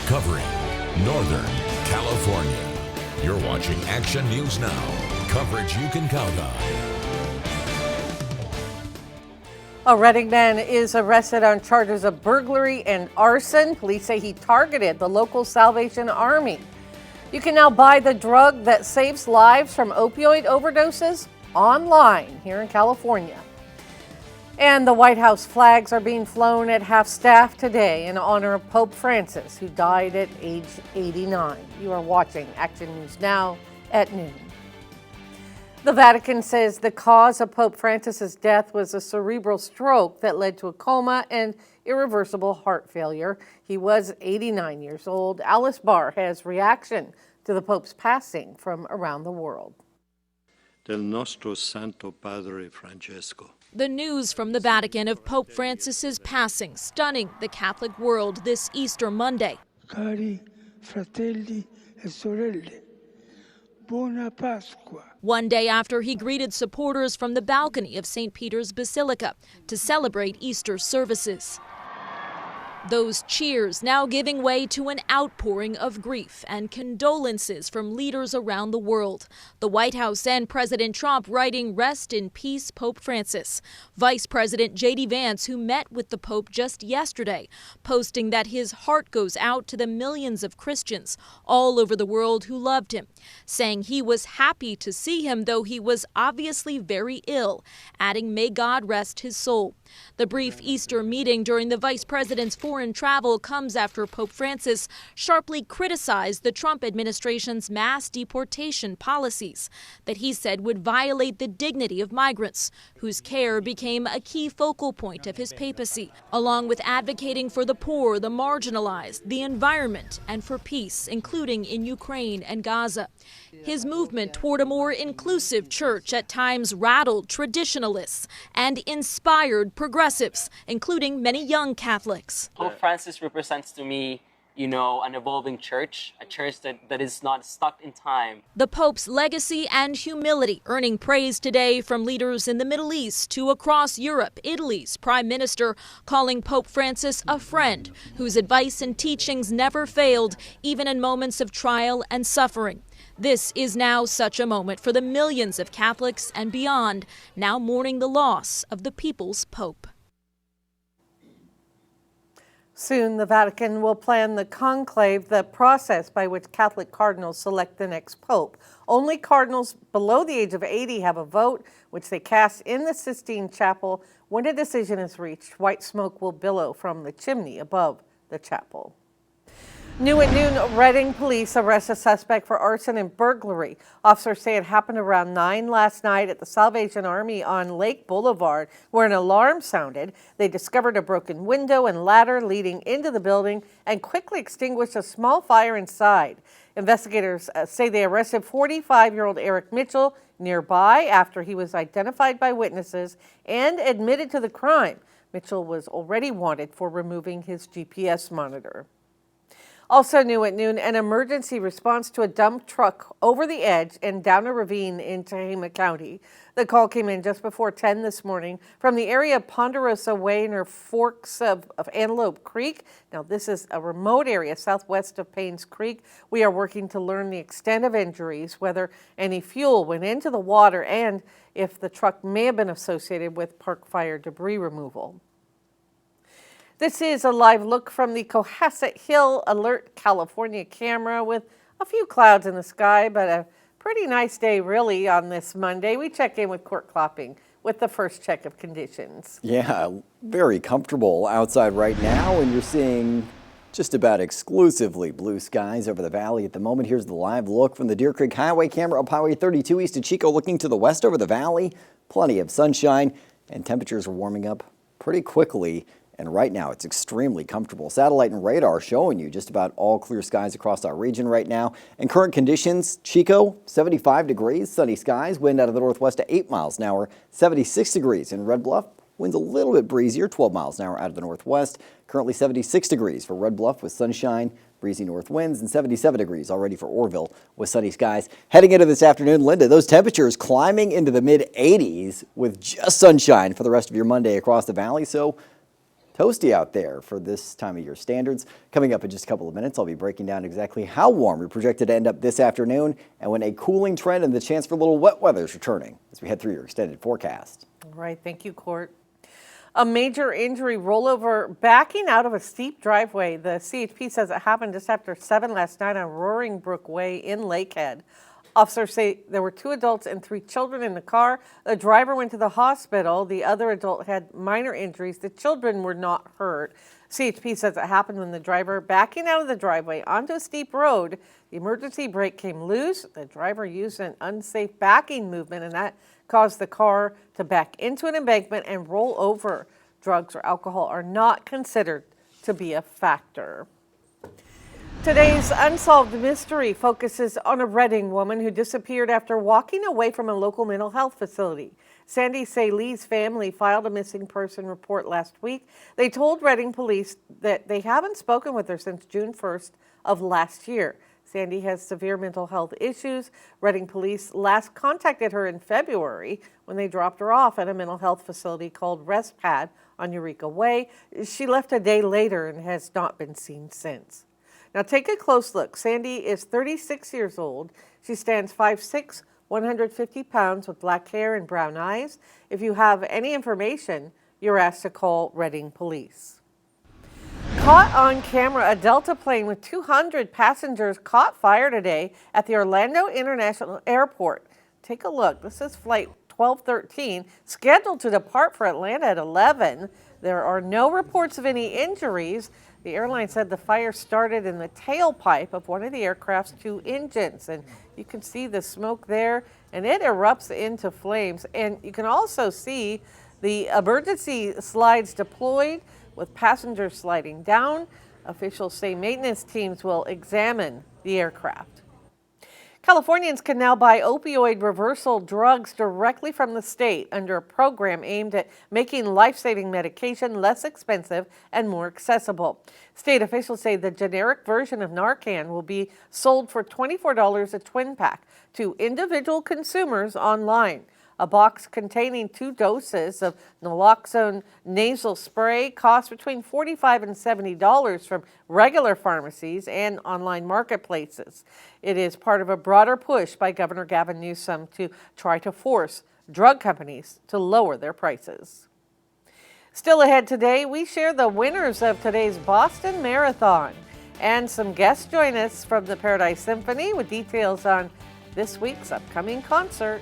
covering Northern California. You're watching Action News Now, coverage you can count on. A Reading man is arrested on charges of burglary and arson. Police say he targeted the local Salvation Army. You can now buy the drug that saves lives from opioid overdoses online here in California. And the White House flags are being flown at half-staff today in honor of Pope Francis, who died at age 89. You are watching Action News Now at noon. The Vatican says the cause of Pope Francis's death was a cerebral stroke that led to a coma and irreversible heart failure. He was 89 years old. Alice Barr has reaction to the Pope's passing from around the world. Del nostro Santo Padre Francesco. The news from the Vatican of Pope Francis's passing stunning the Catholic world this Easter Monday. Cari fratelli e sorelle, buona Pasqua. One day after he greeted supporters from the balcony of St. Peter's Basilica to celebrate Easter services. Those cheers now giving way to an outpouring of grief and condolences from leaders around the world. The White House and President Trump writing, "Rest in peace, Pope Francis." Vice President J.D. Vance, who met with the Pope just yesterday, posting that his heart goes out to the millions of Christians all over the world who loved him, saying he was happy to see him, though he was obviously very ill, adding, "May God rest his soul." The brief Easter meeting during the vice president's foreign travel comes after Pope Francis sharply criticized the Trump administration's mass deportation policies that he said would violate the dignity of migrants, whose care became a key focal point of his papacy, along with advocating for the poor, the marginalized, the environment, and for peace, including in Ukraine and Gaza. His movement toward a more inclusive church at times rattled traditionalists and inspired progressives, including many young Catholics. Pope Francis represents to me, an evolving church, a church that is not stuck in time. The Pope's legacy and humility earning praise today from leaders in the Middle East to across Europe. Italy's Prime Minister calling Pope Francis a friend whose advice and teachings never failed, even in moments of trial and suffering. This is now such a moment for the millions of Catholics and beyond, now mourning the loss of the people's Pope. Soon, the Vatican will plan the conclave, the process by which Catholic cardinals select the next pope. Only cardinals below the age of 80 have a vote, which they cast in the Sistine Chapel. When a decision is reached, white smoke will billow from the chimney above the chapel. New at noon, Reading police arrest a suspect for arson and burglary. Officers say it happened around 9 last night at the Salvation Army on Lake Boulevard, where an alarm sounded. They discovered a broken window and ladder leading into the building and quickly extinguished a small fire inside. Investigators say they arrested 45-year-old Eric Mitchell nearby after he was identified by witnesses and admitted to the crime. Mitchell was already wanted for removing his GPS monitor. Also new at noon, an emergency response to a dump truck over the edge and down a ravine in Tehama County. The call came in just before 10 this morning from the area of Ponderosa Way near forks of Antelope Creek. Now, this is a remote area southwest of Paynes Creek. We are working to learn the extent of injuries, whether any fuel went into the water, and if the truck may have been associated with park fire debris removal. This is a live look from the Cohasset Hill Alert California camera with a few clouds in the sky, but a pretty nice day really on this Monday. We check in with Court Klopping with the first check of conditions. Yeah, very comfortable outside right now, and you're seeing just about exclusively blue skies over the valley at the moment. Here's the live look from the Deer Creek Highway camera up Highway 32 east of Chico, looking to the west over the valley. Plenty of sunshine, and temperatures are warming up pretty quickly. And right now, it's extremely comfortable. Satellite and radar showing you just about all clear skies across our region right now. And current conditions, Chico, 75 degrees, sunny skies, wind out of the northwest at 8 miles an hour, 76 degrees. In Red Bluff, winds a little bit breezier, 12 miles an hour out of the northwest. Currently 76 degrees for Red Bluff with sunshine, breezy north winds, and 77 degrees already for Orville with sunny skies. Heading into this afternoon, Linda, those temperatures climbing into the mid-80s with just sunshine for the rest of your Monday across the valley. So toasty out there for this time of year standards. Coming up in just a couple of minutes, I'll be breaking down exactly how warm we're projected to end up this afternoon and when a cooling trend and the chance for a little wet weather is returning as we head through your extended forecast. All right, thank you, Court. A major injury rollover backing out of a steep driveway. The CHP says it happened just after 7 last night on Roaring Brook Way in Lakehead. Officers say there were 2 adults and 3 children in the car. The driver went to the hospital. The other adult had minor injuries. The children were not hurt. CHP says it happened when the driver backing out of the driveway onto a steep road. The emergency brake came loose. The driver used an unsafe backing movement, and that caused the car to back into an embankment and roll over. Drugs or alcohol are not considered to be a factor. Today's Unsolved Mystery focuses on a Redding woman who disappeared after walking away from a local mental health facility. Sandy Saley's family filed a missing person report last week. They told Redding police that they haven't spoken with her since June 1st of last year. Sandy has severe mental health issues. Redding police last contacted her in February when they dropped her off at a mental health facility called Rest Pad on Eureka Way. She left a day later and has not been seen since. Now take a close look. Sandy is 36 years old. She stands 5'6", 150 pounds with black hair and brown eyes. If you have any information, you're asked to call Redding police. Caught on camera, a Delta plane with 200 passengers caught fire today at the Orlando International Airport. Take a look. This is flight 1213, scheduled to depart for Atlanta at 11. There are no reports of any injuries. The airline said the fire started in the tailpipe of one of the aircraft's 2 engines, and you can see the smoke there, and it erupts into flames. And you can also see the emergency slides deployed with passengers sliding down. Officials say maintenance teams will examine the aircraft. Californians can now buy opioid reversal drugs directly from the state under a program aimed at making life-saving medication less expensive and more accessible. State officials say the generic version of Narcan will be sold for $24 a twin pack to individual consumers online. A box containing 2 doses of naloxone nasal spray costs between $45 and $70 from regular pharmacies and online marketplaces. It is part of a broader push by Governor Gavin Newsom to try to force drug companies to lower their prices. Still ahead today, we share the winners of today's Boston Marathon, and some guests join us from the Paradise Symphony with details on this week's upcoming concert.